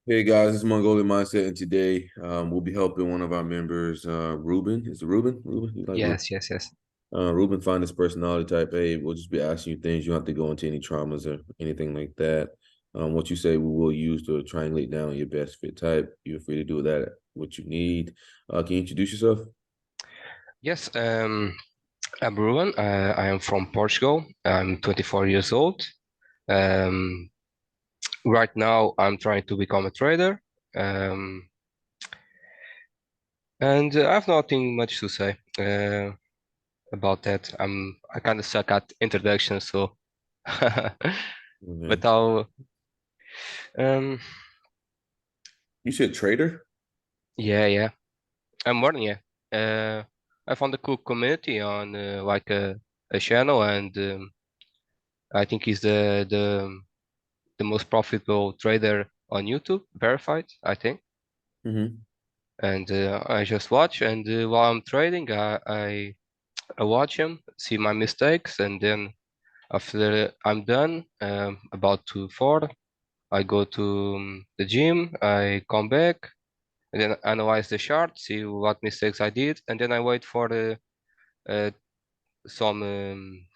Hey guys, it's Mongolian Mindset, and today we'll be helping one of our members, Ruben. Is it Ruben? Ruben, you like Ruben? Yes, yes, yes. Ruben find his personality type A. We'll just be asking you things. You don't have to go into any traumas or anything like that. What you say we will use to triangulate down your best fit type. You're free to do that what you need. Can you introduce yourself? Yes, I'm Ruben. I am from Portugal. I'm 24 years old. Um, right now, I'm trying to become a trader. Um, and I have nothing much to say about that. I kind of suck at introduction, so Okay. but I'll um You said trader? yeah, yeah. I'm learning, yeah. I found a cool community on like a channel, and I think he's the most profitable trader on YouTube, verified, I think. Mm-hmm. And I just watch, and while I'm trading, I watch him, see my mistakes, and then after I'm done, about to 4, I go to the gym, I come back, and then analyze the chart, see what mistakes I did, and then I wait for uh, some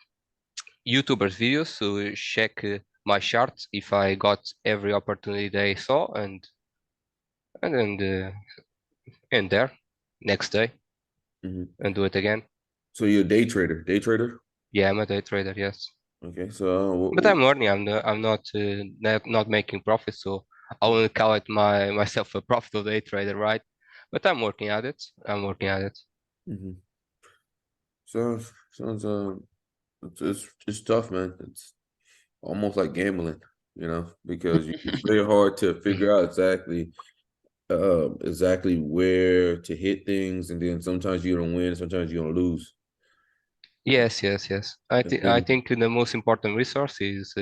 YouTubers' videos to check my chart if I got every opportunity they saw, and then in there next day Mm-hmm. and do it again. So you're a day trader? Day trader? Yeah, I'm a day trader, yes. Okay. So But I'm learning. I'm not making profits, so I wouldn't call it myself a profitable day trader, right? But I'm working at it. I'm working at it. mm-hmm. Sounds it's tough, man. It's almost like gambling, because it's very hard to figure out exactly where to hit things, and then sometimes you're gonna win, sometimes you're gonna lose. Yes, yes, yes. I think the most important resource is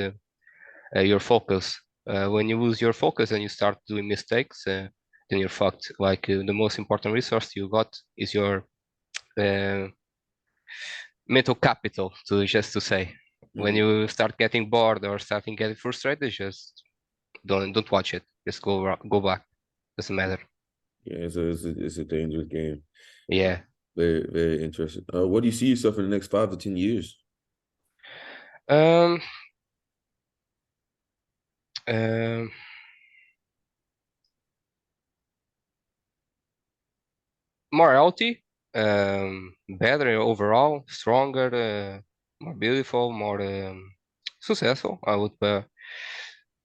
your focus. When you lose your focus and you start doing mistakes, then you're fucked. Like the most important resource you got is your uh, mental capital, to just to say. When Mhm. you start getting bored or starting getting frustrated, just don't watch it. Just go back. Doesn't matter. Yeah, it's a dangerous game. Yeah. Very, very interesting. What do you see yourself in the next 5 to 10 years? Um. Um. More healthy. Better overall. Stronger. More beautiful. More successful. I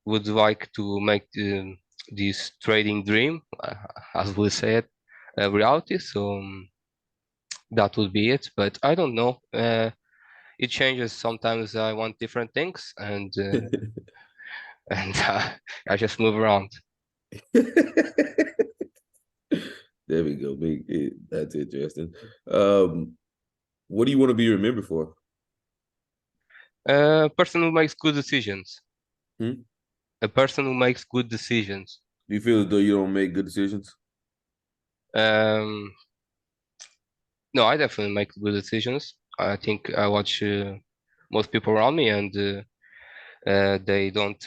would like to make this trading dream, as we said, a reality. So that would be it. But I don't know. It changes. Sometimes I want different things, and and I just move around. There we go. That's interesting. What do you want to be remembered for? A person who makes good decisions. Hmm? A person who makes good decisions. Do you feel as though you don't make good decisions? Um, no, I definitely make good decisions. I think I watch most people around me, and they don't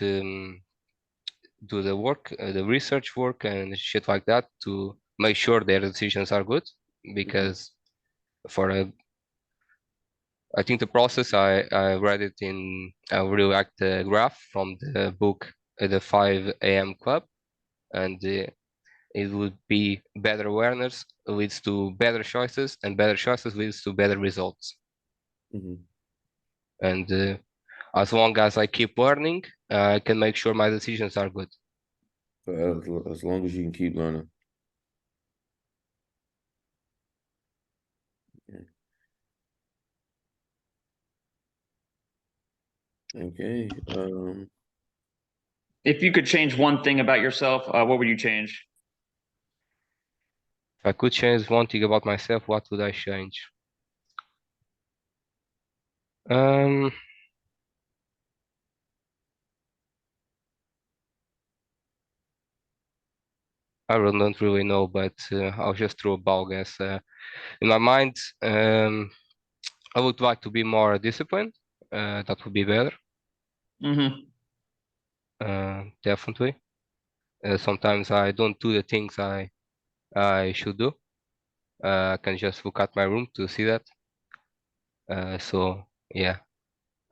do the work, the research work, and shit like that to make sure their decisions are good. Mhm. Because for I think the process I read it in I really like the graph from the book The 5 a.m. Club, and it would be better awareness leads to better choices, and better choices leads to better results. Mhm. And as long as I keep learning, I can make sure my decisions are good. So as long as you can keep learning. Okay. If you could change one thing about yourself, what would you change? If I could change one thing about myself, what would I change? Um, don't really know, but I'll just throw a ball guess. In my mind, I would like to be more disciplined. That would be better, Hmm. definitely. Sometimes I don't do the things I should do. I can just look at my room to see that. So yeah,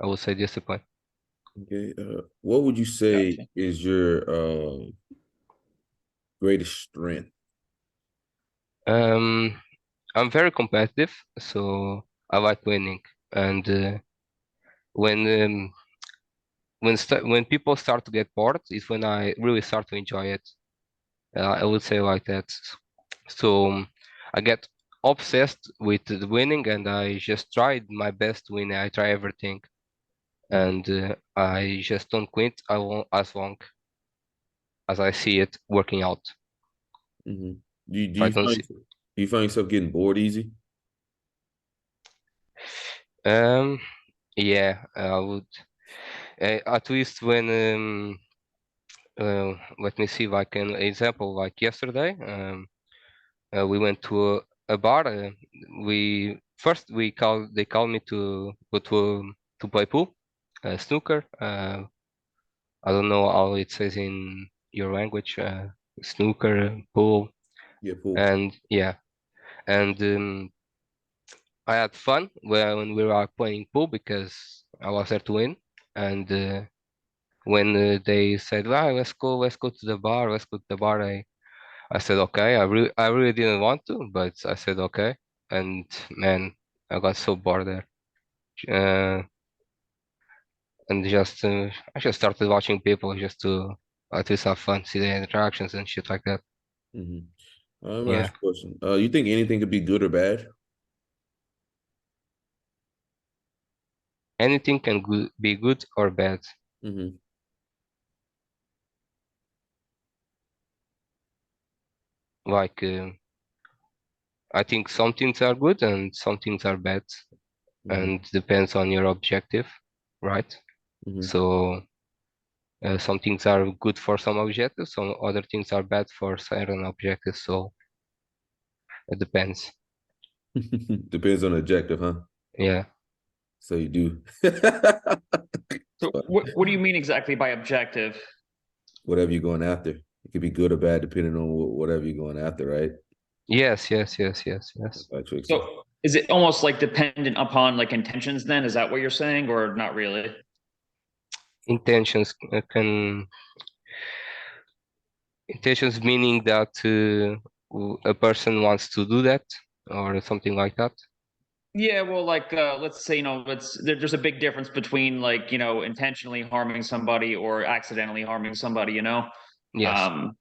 I would say discipline. Okay. What would you say Gotcha. is your greatest strength? I'm very competitive, so I like winning. And when when people start to get bored, is when I really start to enjoy it. I would say like that. So I get obsessed with the winning, and I just tried my best to win. I try everything, and I just don't quit. I won't as long as I see it working out. Mm-hmm. Do you, do If I you don't find see, do you find yourself getting bored easy? um, yeah, I would. At least when let me see, like an example, like yesterday, we went to a bar. We first we called they called me to go to play pool, snooker. I don't know how it says in your language, snooker, pool, Yeah, cool. and yeah, and I had fun when we were playing pool because I was there to win, and when they said, "Well, let's go to the bar, let's go to the bar," I said, "Okay." I really didn't want to, but I said, "Okay," and man, I got so bored there. Uh, and just I just started watching people just to at least have fun, see their interactions and shit like that. Mm-hmm. I'm gonna Yeah, ask you a question. You think anything could be good or bad? anything can be good or bad. Mm-hmm. Like I think some things are good and some things are bad, Mm-hmm. and depends on your objective, right? Mm-hmm. So some things are good for some objectives, some other things are bad for certain objectives. So it depends. Depends on the objective, huh? Yeah. So you do. So what do you mean exactly by objective? Whatever you're going after. It could be good or bad depending on whatever you're going after, right? Yes. Yes. Yes. Yes. Yes. If that makes sense. So is it almost like dependent upon like intentions then? Is that what you're saying, or not really? Intentions can intentions meaning that a person wants to do that or something like that. Yeah, well, like let's say, there's a big difference between like, intentionally harming somebody or accidentally harming somebody, Yes. Um,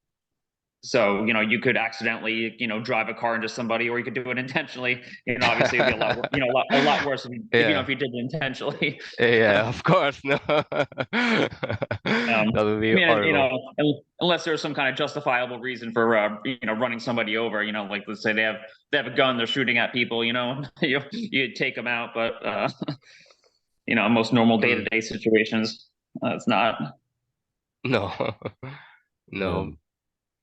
so, you could accidentally, drive a car into somebody, or you could do it intentionally. Obviously it'd be a lot, a lot worse Yeah. if you did it intentionally. Yeah, of course. No. Um, That would I be mean, horrible. unless there's some kind of justifiable reason for running somebody over, like let's say they have a gun, they're shooting at people, you take them out, but most normal Mm, day-to-day situations, it's not. no. No.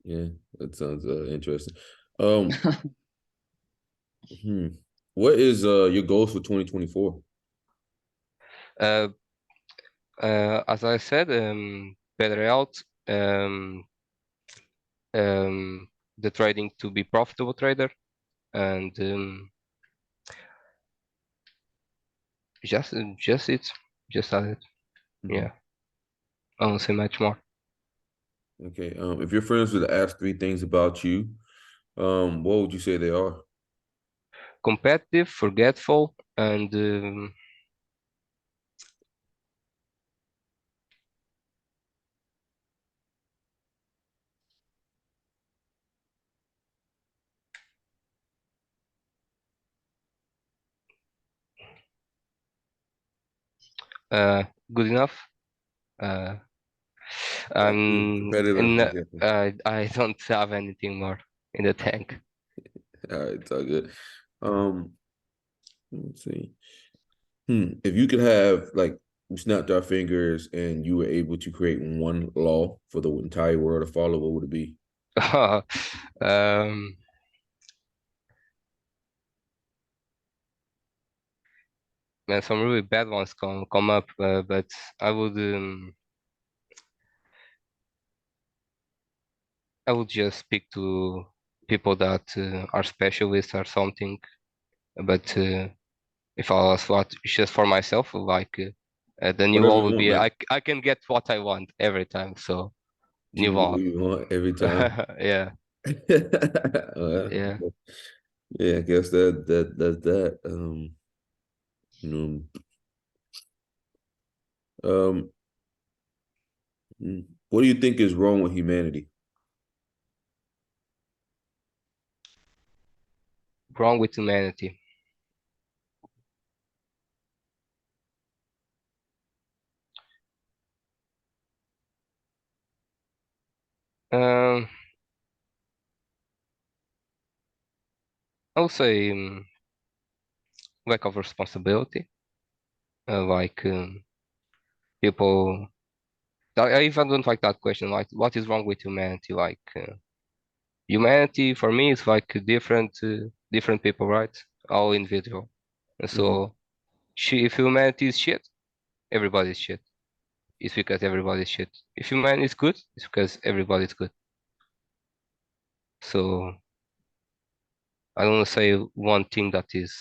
Yeah, that sounds interesting. Um, hmm. What is your goals for 2024? Uh, as I said, better out, um, the trading to be profitable trader, and just it, just that it. Mm-hmm. Yeah, I won't say much more. Okay. If your friends were to ask three things about you, what would you say they are? Competitive, forgetful, and uh, good enough. Uh, Competitive and and forgetful. I don't have anything more in the tank. All right, it's all good. Um, let's see. If you could have like we snapped our fingers and you were able to create one law for the entire world to follow, what would it be? um, Man, some really bad ones come up, but I would I would just speak to people that are specialists or something. But if I was what just for myself, like the new Whatever one you would want, be man. I can get what I want every time. So You new get what one, you want every time. yeah, Uh, yeah. yeah, I guess that's that. You um, what do you think is wrong with humanity? Wrong with humanity. Um, I would say lack of responsibility. Like people, I even don't like that question. Like, what is wrong with humanity? Like, humanity for me is like different people, right? All individual. And Mm-hmm. so, if humanity is shit, everybody's shit. It's because everybody's shit. If humanity is good, it's because everybody's good. So I don't want to say one thing that is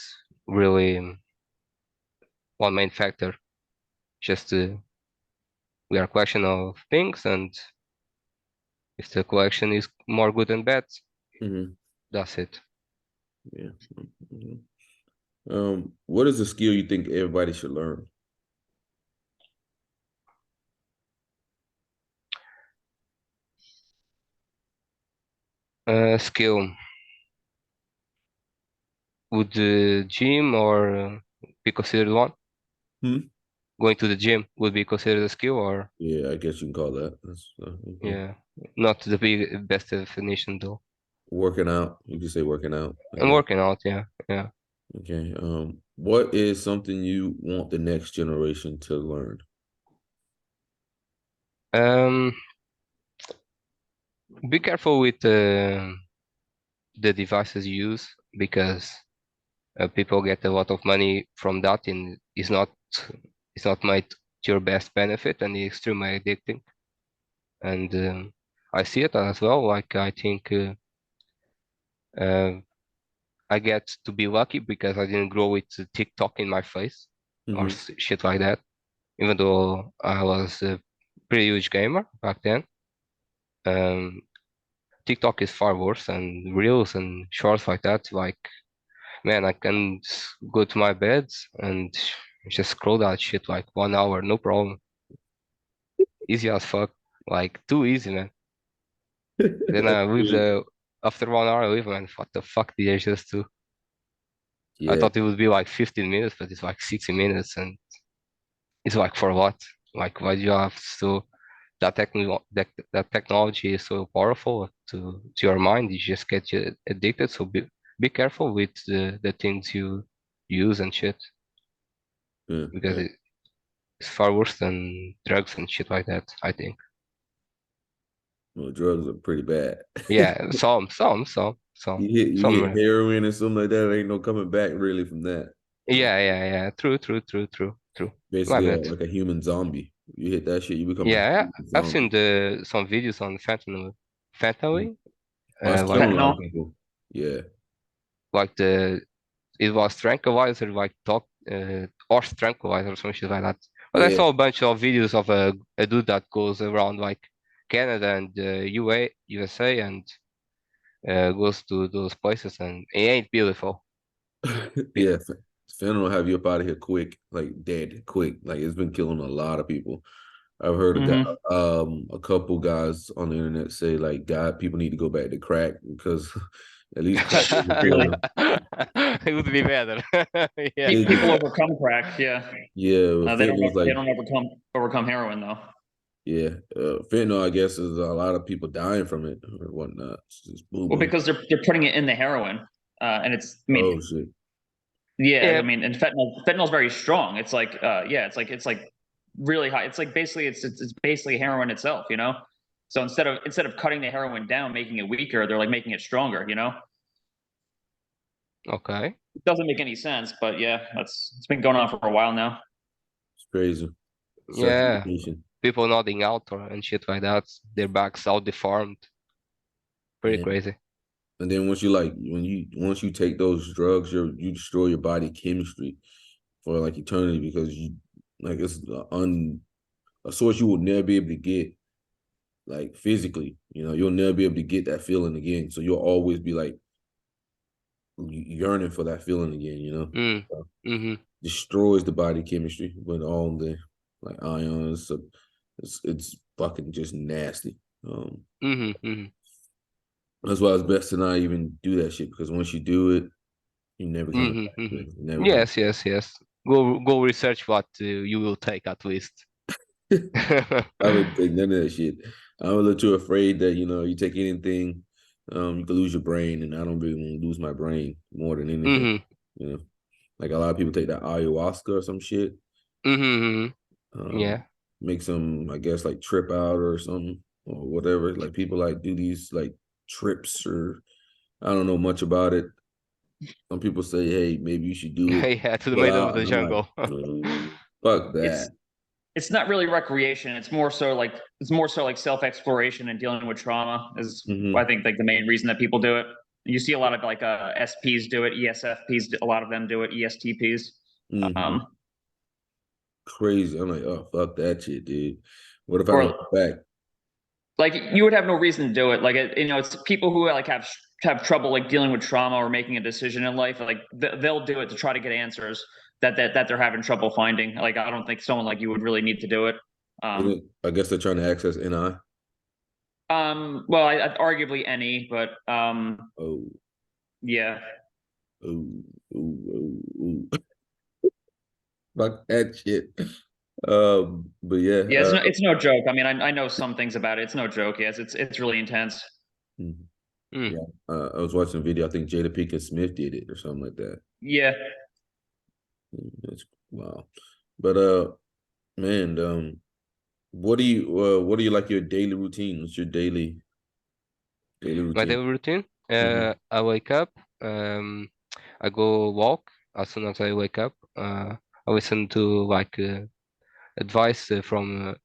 really one main factor. Just we are a collection of things, and if the collection is more good than bad, Mm-hmm. that's it. Yeah. Mhm. What is a skill you think everybody should learn? Skill. Would the gym or be considered one? Hmm? Going to the gym would be considered a skill, or Yeah, I guess you can call that. That's okay. yeah, not the best definition though. Working out. You can say working out, I And guess. working out, yeah, yeah. Okay. What is something you want the next generation to learn? Um, be careful with the devices you use because people get a lot of money from that, and it's not made to your best benefit, and it's extremely addicting. And I see it as well. Like I think uh, I get to be lucky because I didn't grow with TikTok in my face or Mm-hmm. shit like that. Even though I was a pretty huge gamer back then, um, TikTok is far worse, and reels and shorts like that. Like, man, I can go to my bed and just scroll that shit like 1 hour, no problem. Easy as fuck. Like, too easy, man. Then That's I leave good. after 1 hour, I leave, man. What the fuck did I just do? I Yeah. thought it would be like 15 minutes, but it's like 60 minutes, and it's like for what? Like, why do you have to? That technology is so powerful to your mind, you just get you addicted. So be careful with the things you use and shit, Yeah. because Yeah. it's far worse than drugs and shit like that, I think. Well, drugs are pretty bad. Yeah, some You hit some. heroin and something like that. Ain't no coming back really from that. Like Yeah. True. My basically bad. like a human zombie. You hit that shit, you become a Yeah, human I've seen zombie. the some videos on fentanyl, Well, it's killing a like lot Fentanyl. of people. Yeah. like the it was tranquilizer, like talk horse tranquilizer or some shit like that. But I Yeah. saw a bunch of videos of a dude that goes around like Canada and USA, and goes to those places, and it ain't beautiful. Be- Yeah. Fentanyl will have you up out of here quick, like dead quick. Like it's been killing a lot of people. I've heard Mm-hmm. a couple guys on the internet say like God, people need to go back to crack because at least crack isn't Really? killing. It would be better. Yeah. It People just overcome crack. Yeah. yeah, They don't. fentanyl's They like don't overcome heroin though. yeah, fentanyl. I guess is a lot of people dying from it or whatnot. It's just Well, booming. because they're putting it in the heroin, and it's. I Oh mean, shit. yeah. Yeah. I mean, and fentanyl's very strong. It's like, yeah. It's like really high. It's like basically it's basically heroin itself. So instead of cutting the heroin down, making it weaker, they're like making it stronger. Okay. It doesn't make any sense, but yeah, it's been going on for a while now. It's crazy. Yeah. Self-medication. People nodding out and shit like that. Their backs all deformed. Pretty crazy. And then once you take those drugs, you destroy your body chemistry for like eternity, because it's a source you will never be able to get like physically. You'll never be able to get that feeling again. So you'll always be like yearning for that feeling again. So destroys the body chemistry with all the like ions. So it's fucking just nasty. That's why it's best to not even do that shit, because once you do it, you never come back. You never come back. Yes. Go research what you will take at least. I wouldn't take none of that shit. I'm a little too afraid that you take anything, you could lose your brain, and I don't really want to lose my brain more than anything. Like a lot of people take that ayahuasca or some shit. Yeah. Make some, I guess, like trip out or something or whatever. Like people like do these like trips, or I don't know much about it. Some people say, hey, maybe you should do it. Yeah, to the middle of the jungle. Fuck that. It's not really recreation. It's more so like self-exploration and dealing with trauma is I think like the main reason that people do it. You see a lot of like SPs do it, ESFPs, a lot of them do it, ESTPs. Crazy. I'm like, oh, fuck that shit, dude. What if I Or- don't go back? Like you would have no reason to do it. Like it's people who like have trouble like dealing with trauma or making a decision in life. Like they'll do it to try to get answers that they're having trouble finding. Like I don't think someone like you would really need to do it. I guess they're trying to access NI. Well, I arguably any, but yeah. Fuck that shit. But yeah. Yeah, it's no joke. I mean, I know some things about it. It's no joke. Yes, it's really intense. Yeah. I was watching a video. I think Jada Pinkett Smith did it or something like that. Yeah. That's wow. But man, what do you like your daily routine? What's your daily routine? My daily routine? I wake up, I go walk as soon as I wake up. I listen to like advice from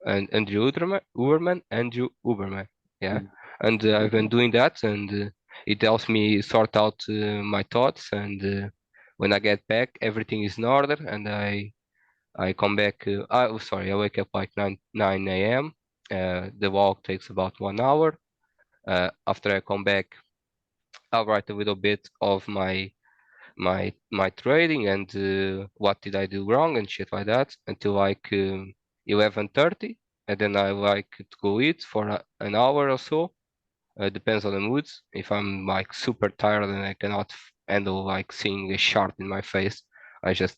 Andrew Uberman. Yeah. And I've been doing that, and it helps me sort out my thoughts. And when I get back, everything is in order, and I come back. I wake up like 9 a.m. The walk takes about 1 hour. After I come back, I'll write a little bit of my trading and what did I do wrong and shit like that until like 11:30, and then I like to go eat for an hour or so. Depends on the moods. If I'm like super tired and I cannot handle like seeing a shark in my face, I just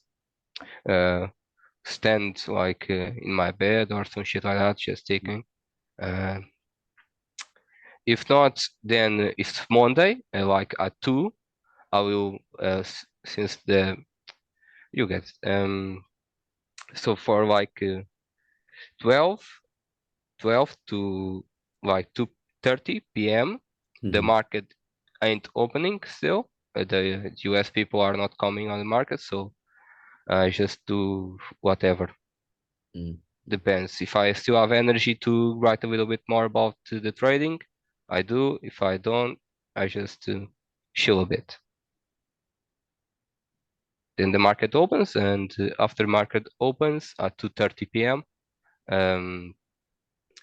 stand like in my bed or some shit like that, just taking. If not, then it's Monday, like at 2, I will since the you get so for like 12 to like 2:30 p.m. the market ain't opening still. The US people are not coming on the market, so I just do whatever. Depends. If I still have energy to write a little bit more about the trading, I do. If I don't, I just chill a bit. Then the market opens, and after market opens at 2:30 p.m.,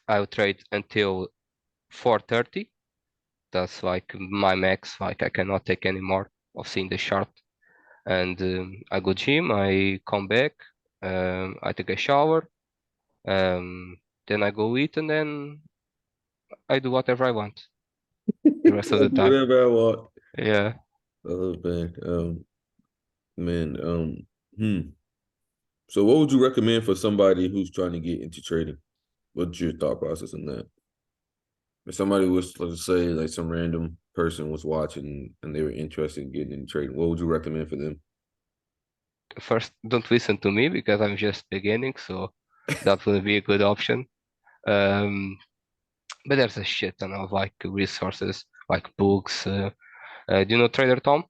I'll trade until 4:30. That's like my max. Like I cannot take any more of seeing the chart. And I go gym. I come back. I take a shower. Then I go eat, and then I do whatever I want the rest of the time. Whatever I want. Yeah. Oh man. So what would you recommend for somebody who's trying to get into trading? What's your thought process on that? If somebody was, let's say, like some random person was watching and they were interested in getting into trading, what would you recommend for them? First, don't listen to me because I'm just beginning, so that would be a good option. But there's a shit ton of like resources, like books. Do you know Trader Tom?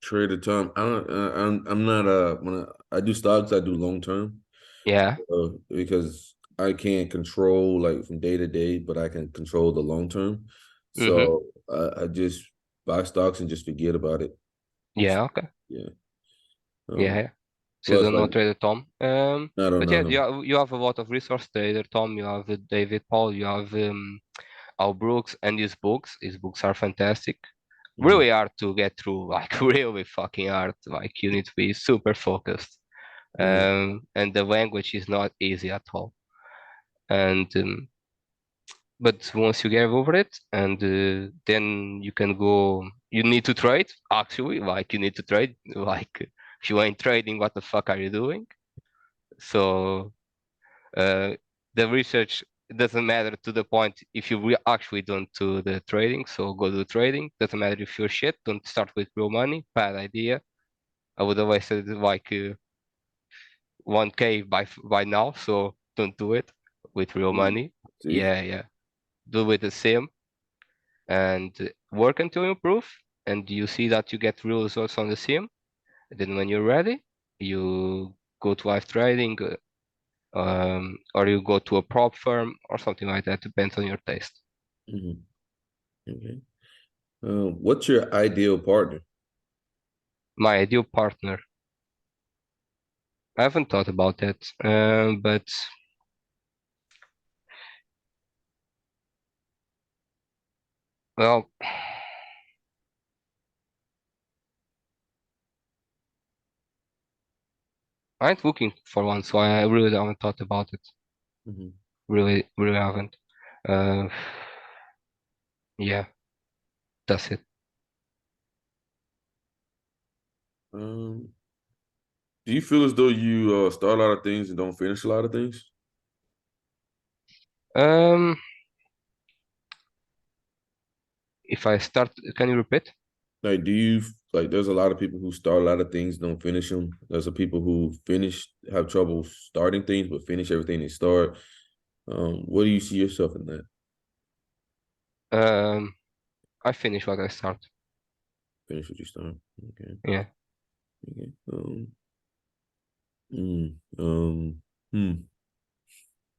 Trader Tom. I'm not when I do stocks, I do long term. Yeah. Because I can't control like from day to day, but I can control the long term. So I just buy stocks and just forget about it. Yeah, okay. Yeah. Yeah. So you Plus, don't know like, trader Tom. I don't But yeah, know. you have a lot of resource trader Tom. You have David Paul. You have Al Brooks and his books. His books are fantastic. Really hard to get through. Like really fucking hard. Like you need to be super focused. And the language is not easy at all. And but once you get over it, and then you can go. You need to trade. Actually, like you need to trade. Like if you ain't trading, what the fuck are you doing? So the research doesn't matter to the point if you actually don't do the trading. So go do trading. Doesn't matter if you're shit. Don't start with real money. Bad idea. I would have said like 1K by now. So don't do it with real money. See? Yeah. Do it the same and work until you improve. And you see that you get real results on the sim. Then when you're ready, you go to live trading. Or you go to a prop firm or something like that. Depends on your taste. Okay. What's your ideal partner? My ideal partner. I haven't thought about that, but well, I ain't looking for one, so I really haven't thought about it. Really haven't. Yeah, that's it. Do you feel as though you start a lot of things and don't finish a lot of things? If I start, can you repeat? Like, do you like? There's a lot of people who start a lot of things, don't finish them. There's a people who have trouble starting things, but finish everything they start. What do you see yourself in that? I finish what I start. Finish what you start. Okay. Yeah. Okay.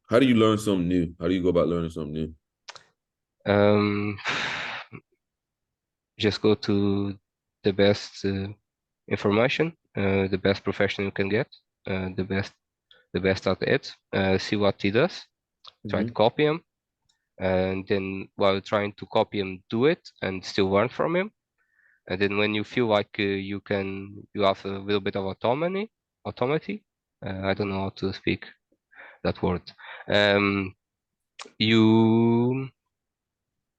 How do you learn something new? How do you go about learning something new? Just go to the best information, the best professional you can get, the best at it. See what he does. Try to copy him, and then while trying to copy him, do it and still learn from him. And then when you feel like you have a little bit of autonomy. I don't know how to speak that word.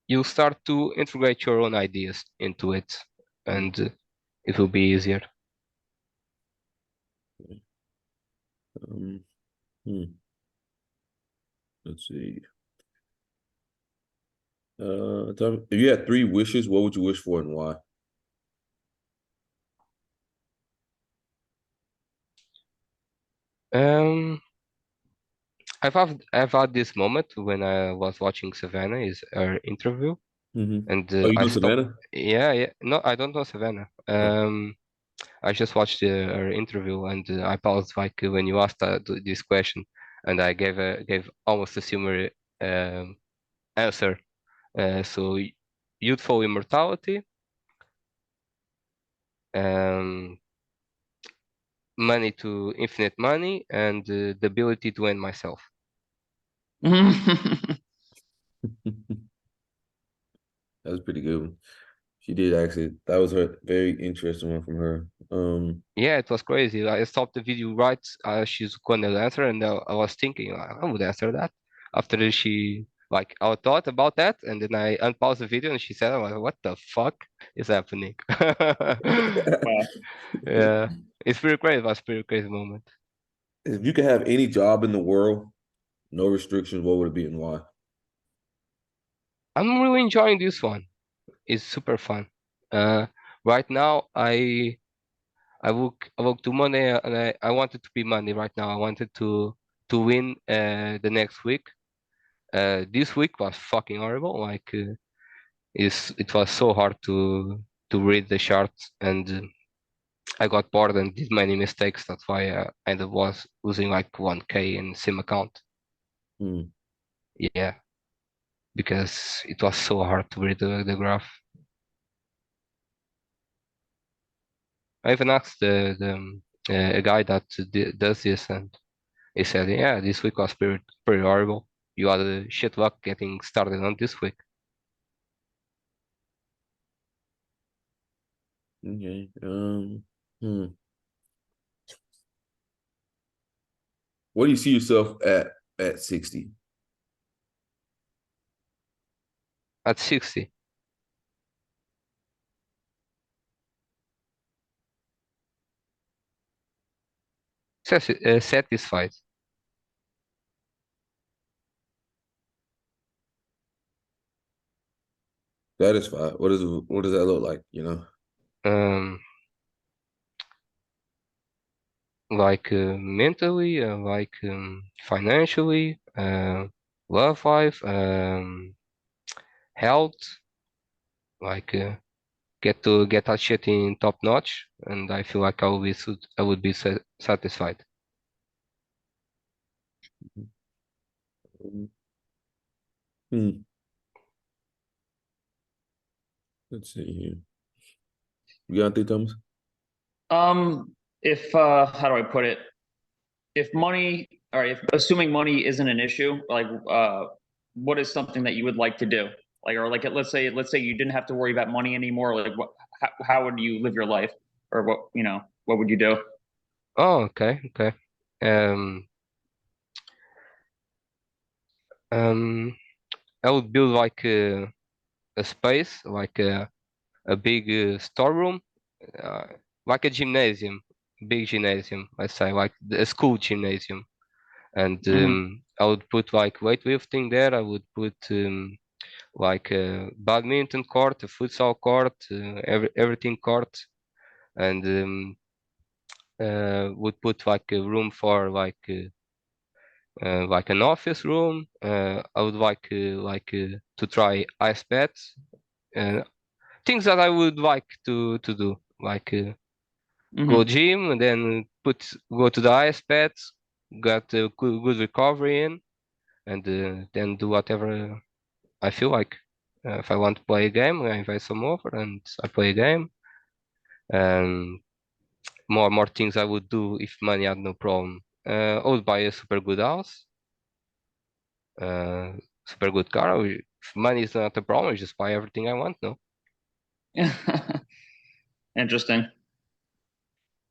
You start to integrate your own ideas into it, and it will be easier. Let's see. If you had 3 wishes, what would you wish for and why? I've had this moment when I was watching Savannah, is her interview, and Oh, you I know stopped. Savannah? Yeah. No, I don't know Savannah. I just watched her interview, and I paused like when you asked this question, and I gave almost a similar answer. So youthful immortality, money to infinite money, and the ability to end myself. That was pretty good one. She did actually. That was her very interesting one from her. Yeah, it was crazy. I stopped the video right as she's gonna answer, and I was thinking I would answer that after she like I thought about that, and then I unpaused the video, and she said, I'm like, "What the fuck is happening?" Yeah, it's pretty crazy. It was a pretty crazy moment. If you could have any job in the world, no restrictions, what would it be and why? I'm really enjoying this one. It's super fun. Right now I woke to Monday, and I wanted to be Monday right now. I wanted to win the next week. This week was fucking horrible. Like it was so hard to read the charts, and I got bored and did many mistakes. That's why I ended up was losing like 1K in sim account. Yeah. because it was so hard to read the graph. I even asked a guy that does this, and he said, "Yeah, this week was pretty horrible. You had a shit luck getting started on this week." Okay. What do you see yourself at 60? At 60, satisfied. Satisfied. What does that look like? You know. Like mentally, like financially, love life, health, like get that shit in top notch, and I feel like I would be satisfied. Hmm. Let's see here. You got anything, Thomas? If how do I put it? If money, all right, if assuming money isn't an issue, like what is something that you would like to do? Like, or like let's say you didn't have to worry about money anymore. Like how would you live your life? Or what would you do? Oh, okay. Um, um, I would build like a space, like a big storeroom, uh, like a gymnasium, big gymnasium, let's say, like a school gymnasium. And Mm-hmm. I would put like weightlifting there. I would put like a badminton court, a futsal court, everything court, and would put like a room for like an office room. I would like to try ice baths, uh, things that I would like to do, like go Mm-hmm. gym and then go to the ice baths, get a good recovery in, and then do whatever I feel like. If I want to play a game, I invite some over and I play a game. And more things I would do if money had no problem. I would buy a super good house, uh, super good car. If money is not a problem, I just buy everything I want. No. Interesting.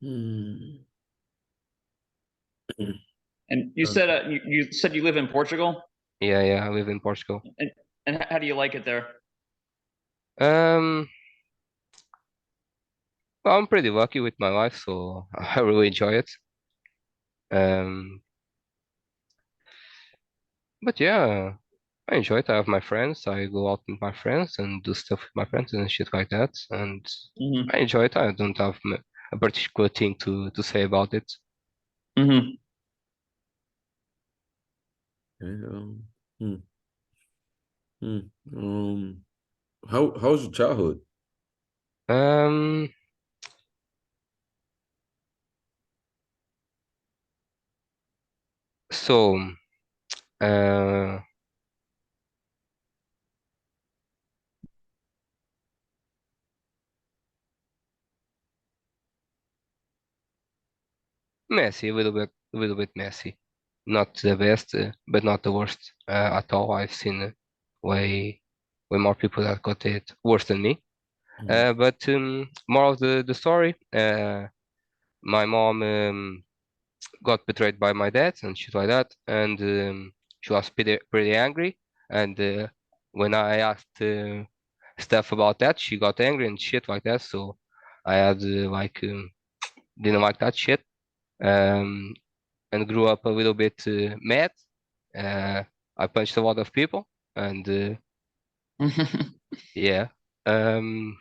Hmm. And you said you said you live in Portugal, Yeah. I live in Portugal. and how do you like it there? Um, well, I'm pretty lucky with my life, so I really enjoy it. Um, but yeah, I enjoy it. I have my friends. I go out with my friends and do stuff with my friends and shit like that. And Mm-hmm. I enjoy it. I don't have a particular thing to say about it. Mm-hmm. Okay, hmm, hmm. How was your childhood? Um, so, uh, messy, a little bit messy. Not the best, but not the worst at all. I've seen way more people that got it worse than me. Hmm. But more of the story. My mom got betrayed by my dad and shit like that, and she was pretty angry. And when I asked stuff about that, she got angry and shit like that. So I had didn't like that shit, um, and grew up a little bit mad. Uh, I punched a lot of people, and yeah. Um,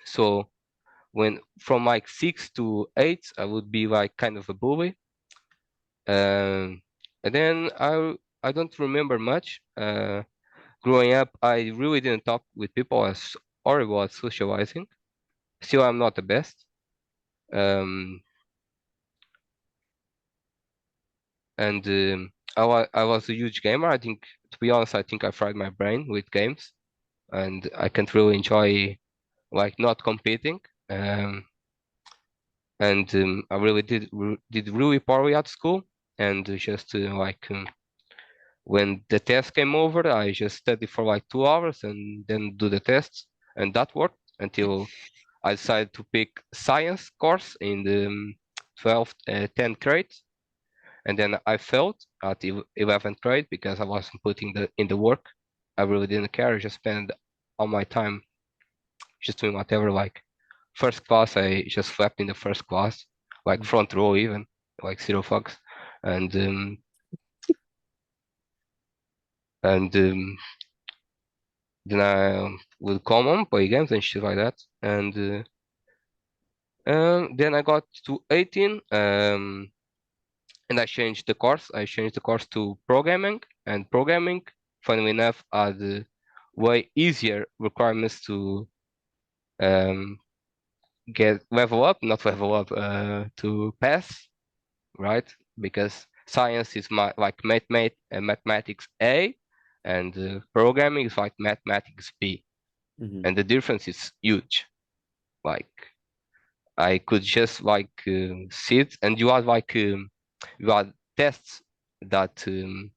so when from like 6 to 8, I would be like kind of a bully. And then I don't remember much. Growing up, I really didn't talk with people. I was horrible at socializing. Still, I'm not the best. Um, and I was a huge gamer. I think, to be honest, I think I fried my brain with games, and I can't really enjoy like not competing. And I really did really poorly at school, and just when the test came over, I just studied for like 2 hours and then do the tests, and that worked until I decided to pick science course in the 12th, 10th grade, and then I failed at 11th grade because I wasn't putting in the work. I really didn't care. I just spent all my time just doing whatever. Like first class, I just slept in the first class, like front row even, like zero fucks, and um, and then I would come home, play games and shit like that, and then I got to 18. And I changed the course. I changed the course to programming, and programming, funnily enough, had way easier requirements to um, get level up, not level up, to pass, right? Because science is like mathematics A, and programming is like mathematics B, and the difference is huge. Like I could just sit, and you had tests that you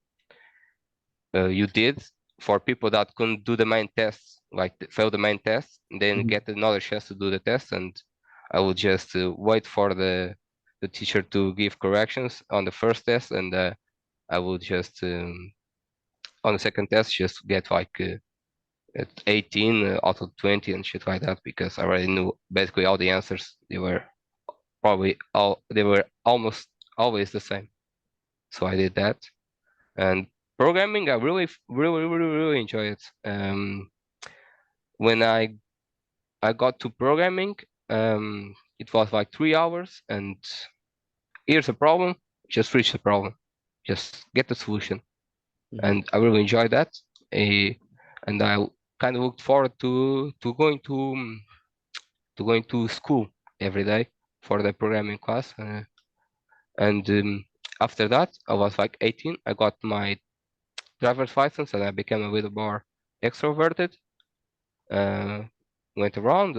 did for people that couldn't do the main tests, like fail the main test, and then get another chance to do the test. And I would just wait for the teacher to give corrections on the first test, and I would just on the second test just get at 18 out of 20 and shit like that, because I already knew basically all the answers. They were almost always the same. So I did that. And programming, I really enjoy it. When I got to programming, it was like 3 hours, and here's a problem, just reach the problem, just get the solution, and I really enjoyed that. And I kind of looked forward to going to school every day for the programming class, and after that, I was like 18. I got my driver's license, and I became a little more extroverted. Went around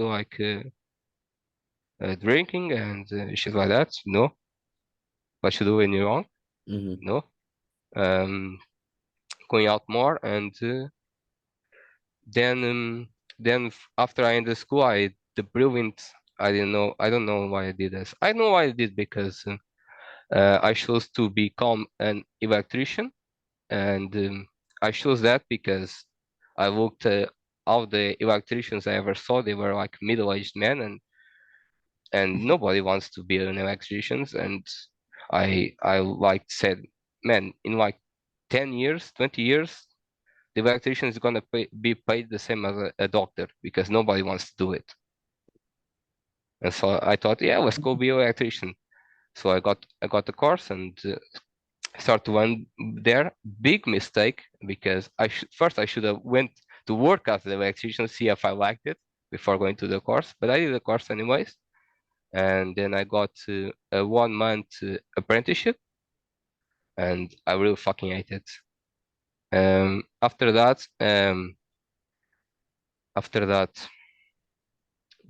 drinking and shit like that. No, what you do when you're young? No, um, going out more, and then after I ended school, the brilliant. I don't know why I did this. I know why I did, because I chose to become an electrician, and I chose that because I looked all the electricians I ever saw. They were like middle-aged men, and nobody wants to be an electrician. And I like said, man, in like 10 years, 20 years, the electrician is gonna be paid the same as a doctor, because nobody wants to do it. And so I thought, yeah, let's go be an electrician. So I got the course and start to went there. Big mistake, because first I should have went to work as an electrician, see if I liked it before going to the course. But I did the course anyways, and then I got a 1 month apprenticeship, and I really fucking hate it. After that,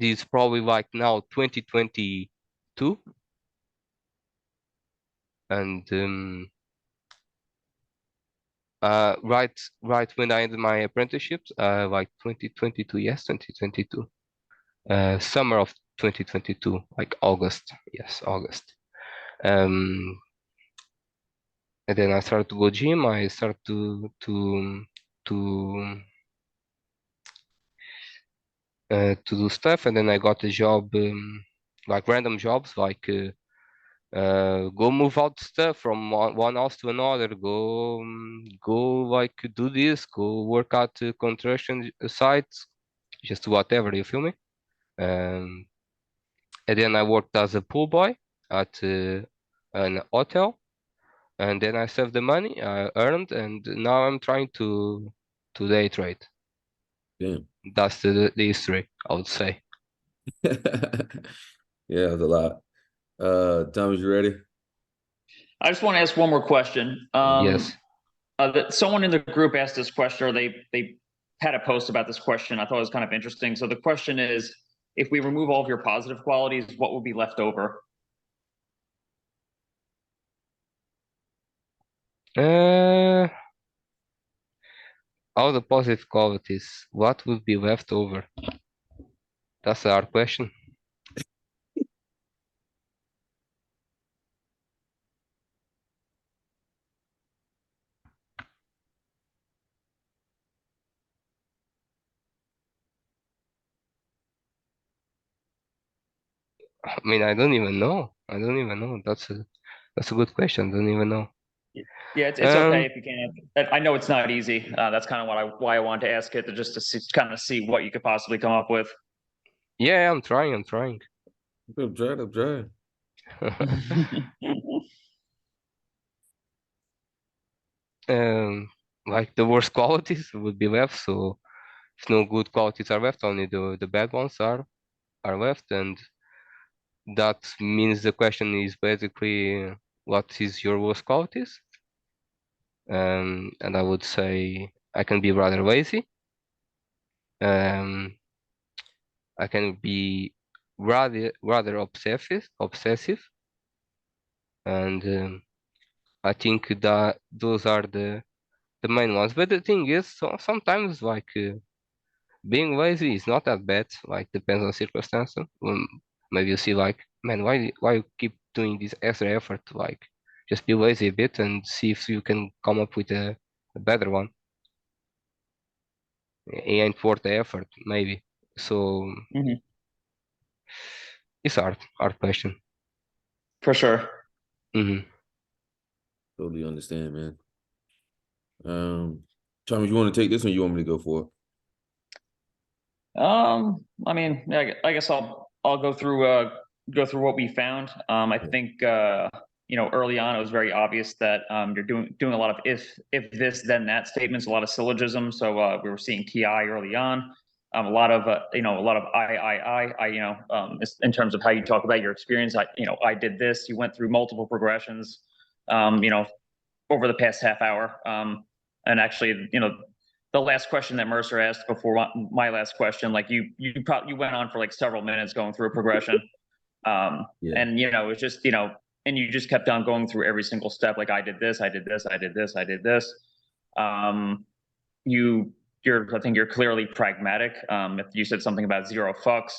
this is probably like now 2022, and right when I ended my apprenticeship, like 2022, yes, 2022, summer of 2022, like August, yes, August. And then I started to go gym. I started to do stuff, and then I got a job, like random jobs, like go move out stuff from one house to another, go like do this, go work at construction sites, just whatever, you feel me? Um, and then I worked as a pool boy at an hotel, and then I saved the money I earned, and now I'm trying to day trade. Damn. That's the history, I would say. Yeah, it was a lot. Thomas, you ready? I just want to ask one more question. Yes. That someone in the group asked this question, or they had a post about this question. I thought it was kind of interesting. So the question is, if we remove all of your positive qualities, what will be left over? All the positive qualities, what would be left over? That's our question. I mean, I don't even know. I don't even know. That's a good question. I don't even know. Yeah, it's okay if you can't. I know it's not easy. That's kind of why I wanted to ask it, just to see, kind of see what you could possibly come up with. Yeah, I'm trying. I'm trying. I'm trying. Like the worst qualities would be left. So if no good qualities are left, only the bad ones are left, and that means the question is basically what is your worst qualities? And I would say I can be rather lazy. I can be rather obsessive, and I think that those are the main ones. But the thing is, sometimes like being lazy is not that bad. Like depends on circumstances. Maybe you see like, man, why you keep doing this extra effort? Like just be lazy a bit and see if you can come up with a better one. It ain't worth the effort, maybe. So it's hard question. For sure. Totally understand, man. Thomas, you want to take this, or you want me to go for it? I mean, I guess I'll go through what we found. I think early on it was very obvious that you're doing a lot of if this then that statements, a lot of syllogisms. So we were seeing TI early on. A lot of a lot of I in terms of how you talk about your experience. I did this. You went through multiple progressions. Over the past half hour. And actually, the last question that Mercer asked before my last question, like you went on for like several minutes going through a progression. And it's just, and you just kept on going through every single step. Like I did this, I did this, I did this, I did this. I think you're clearly pragmatic. If you said something about zero fucks,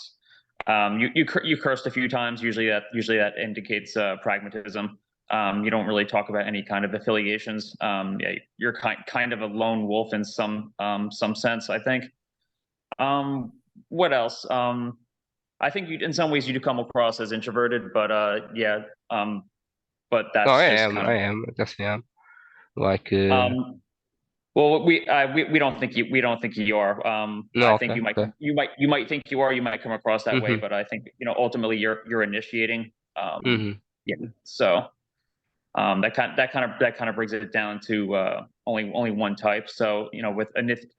you cursed a few times. Usually that indicates pragmatism. You don't really talk about any kind of affiliations. Yeah, you're kind of a lone wolf in some sense, I think. What else? I think in some ways you do come across as introverted, but yeah. But that's no, just kind of. I am. Definitely am. Like. Well, we don't think you are. No, I think you might think you are. You might come across that way, but I think ultimately you're initiating. Yeah. So that kind of brings it down to only one type. So with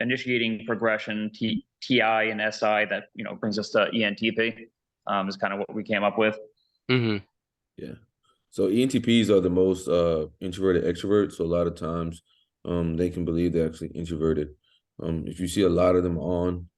initiating progression, TI and SI, that brings us to ENTP. Is kind of what we came up with. Yeah. So ENTPs are the most introverted extroverts. So a lot of times they can believe they're actually introverted. If you see a lot of them on,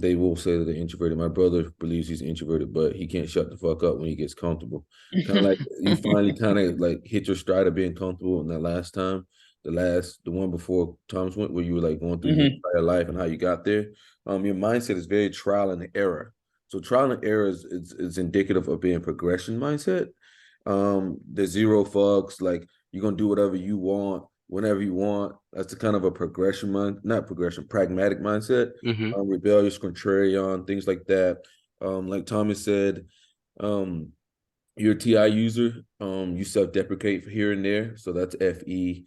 they will say that they're introverted. My brother believes he's introverted, but he can't shut the fuck up when he gets comfortable. Kind of like you finally kind of like hit your stride of being comfortable in that last time, the one before Tom's went, where you were like going through your entire life and how you got there. Your mindset is very trial and error. So trial and error is indicative of being progression mindset. The zero fucks, like you're gonna do whatever you want whenever you want. That's the kind of a pragmatic mindset. Rebellious, contrarian, things like that. Like Thomas said, you're a TI user. You self-deprecate here and there, so that's FE.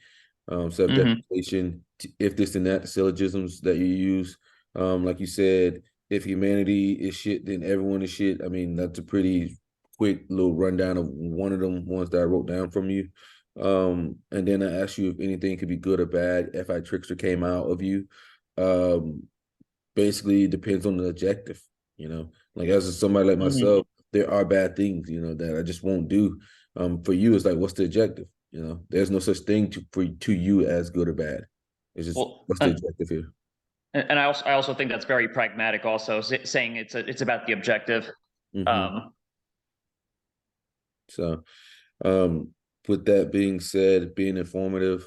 Self-deprecation, if this and that, syllogisms that you use. Like you said, if humanity is shit, then everyone is shit. I mean, that's a pretty quick little rundown of one of them ones that I wrote down from you. And then I asked you if anything could be good or bad. FI trickster came out of you. Basically, it depends on the objective. Like as somebody like myself, there are bad things, that I just won't do. For you, it's like, what's the objective? You know, there's no such thing to you as good or bad. It's just Well, what's the objective here. and I also think that's very pragmatic. Also, saying it's about the objective. Mm-hmm. So, with that being said, being informative,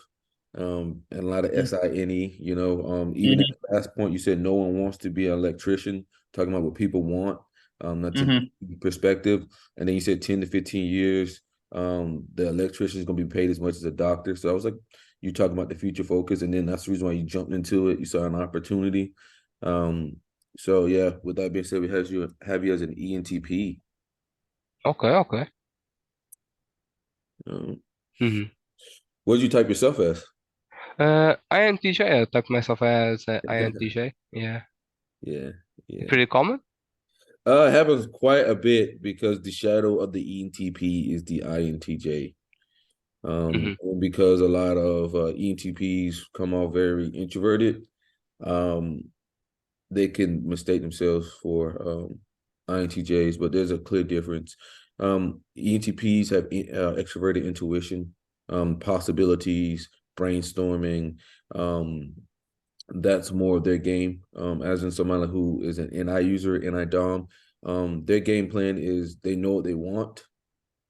and a lot of SINE, you know, even at the last point, you said no one wants to be an electrician, talking about what people want. That's a perspective. And then you said 10 to 15 years, the electrician is going to be paid as much as a doctor. So I was like, you talking about the future focus, and then that's the reason why you jumped into it. You saw an opportunity. So yeah, with that being said, we have you as an ENTP. Okay. Um, Mm-hmm. what did you type yourself as? INTJ, I type myself as INTJ. Yeah. Yeah, yeah. Pretty common. It happens quite a bit because the shadow of the ENTP is the INTJ. Mm-hmm. And because a lot of ENTPs come off very introverted, um, they can mistake themselves for INTJs, but there's a clear difference. ENTPs have extroverted intuition, possibilities, brainstorming. That's more of their game. As in someone who is an NI user, NI Dom, their game plan is they know what they want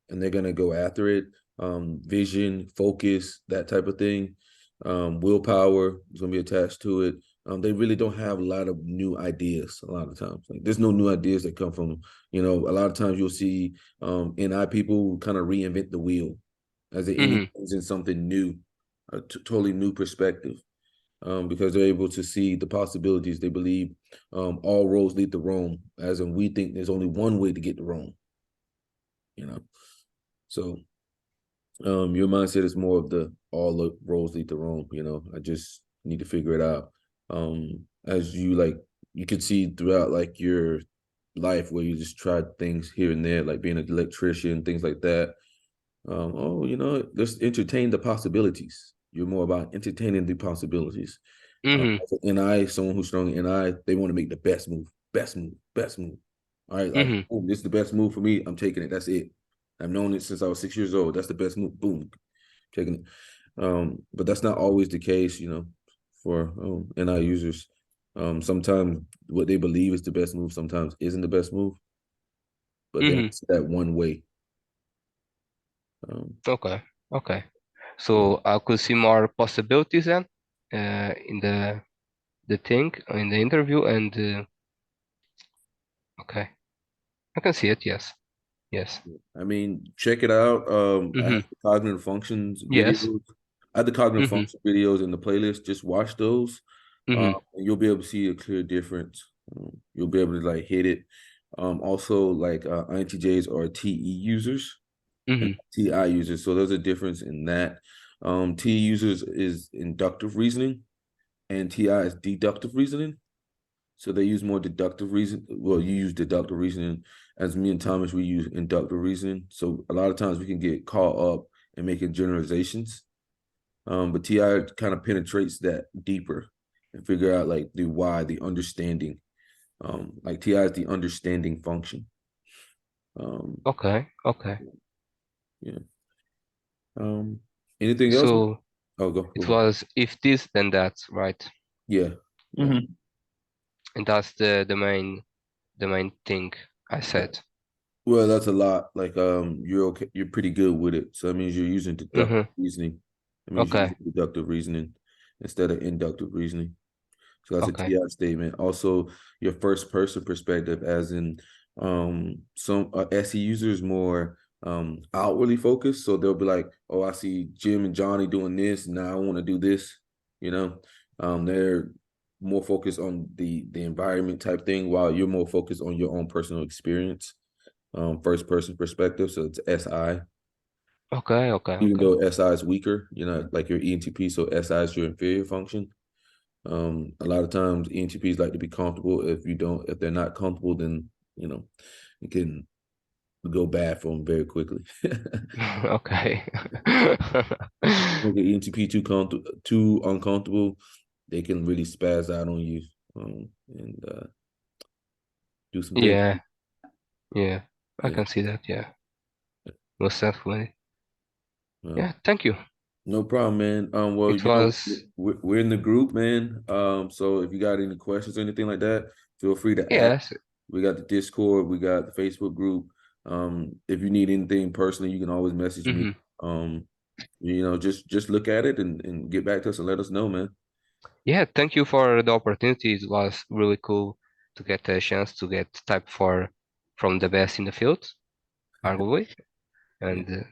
and they're gonna go after it. Vision, focus, that type of thing. Willpower is gonna be attached to it. They really don't have a lot of new ideas a lot of times. Like there's no new ideas that come from, you know, a lot of times you'll see NI people kind of reinvent the wheel as they Mm-hmm. in something new, a totally new perspective. Because they're able to see the possibilities. They believe all roads lead to Rome, as in we think there's only one way to get to Rome. You know, so your mindset is more of the all the roads lead to Rome. You know, I just need to figure it out. As you like, you can see throughout like your life where you just tried things here and there, like being an electrician, things like that. You know, just entertain the possibilities. You're more about entertaining the possibilities. Mm-hmm. Someone who's strong in NI, they want to make the best move, best move, best move. All right, like, Mm-hmm. boom, this is the best move for me. I'm taking it. That's it. I've known it since I was 6 years old. That's the best move. Boom, taking it. But that's not always the case, you know, for NI users. Sometimes what they believe is the best move sometimes isn't the best move, but then Mm-hmm. it's that one way. Okay. Yeah. So I could see more possibilities then, in the thing in the interview, and okay, I can see it. Yes. I mean, check it out. I Mm-hmm. have the cognitive functions Yes. videos. I have the cognitive Mm-hmm. function videos in the playlist. Just watch those. Mm-hmm. And you'll be able to see a clear difference. You'll be able to like hit it. Also like INTJs are TE users and Mm-hmm. TI users. So there's a difference in that. TE users is inductive reasoning and TI is deductive reasoning. So they use more deductive reason. Well, you use deductive reasoning. As me and Thomas, we use inductive reasoning. So a lot of times we can get caught up in making generalizations. But TI kind of penetrates that deeper and figure out like the why, the understanding. Like TI is the understanding function. Okay. Yeah. Um, anything else? So Oh, go it ahead. was if this then that, right? Yeah. Yeah. And that's the main thing I said. Well, that's a lot. Like, you're okay. You're pretty good with it. So that means you're using Mm-hmm. deductive reasoning. That means you're Okay. using deductive reasoning instead of inductive reasoning. So that's a Okay. TI statement. Also, your first person perspective, as in, some SE users more outwardly focused. So they'll be like, "Oh, I see Jim and Johnny doing this. Now I want to do this." You know, they're more focused on the environment type thing, while you're more focused on your own personal experience. First person perspective. So it's SI. Even Okay. though SI is weaker, you know, like your ENTP, so SI is your inferior function. A lot of times ENTPs like to be comfortable. If they're not comfortable, then you know, it can go bad for them very quickly. Okay. Make an ENTP too uncomfortable, they can really spaz out on you, and do some things. Yeah. I Yeah. can see that. Yeah. Most definitely. Yeah, thank you. No problem, man. Well, It was we're in the group, man. So if you got any questions or anything like that, feel free to ask. yes. We got the Discord, we got the Facebook group. If you need anything personally, you can always message me. Just look at it and get back to us and let us know, man. Yeah, thank you for the opportunity. It was really cool to get a chance to get type from the best in the field, arguably, and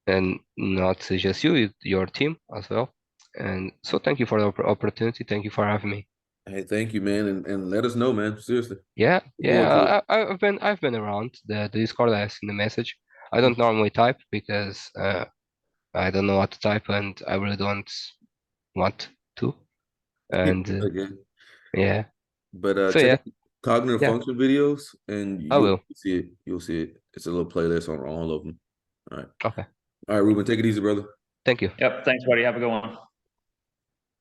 and not just you, your team as well. And so thank you for the opportunity. Thank you for having me. Hey, thank you, man, and let us know, man. Seriously. Yeah, Look forward to it. I've been around the Discord. I seen the message. I don't normally type because I don't know what to type and I really don't want to. And Okay. yeah, But so check yeah, out the cognitive yeah, function videos and I you'll will. see it. You'll see it. It's a little playlist on all of them. All right. Okay, All right, Ruben, take it easy, brother. thank you. Yep. Thanks, buddy. Have a good one.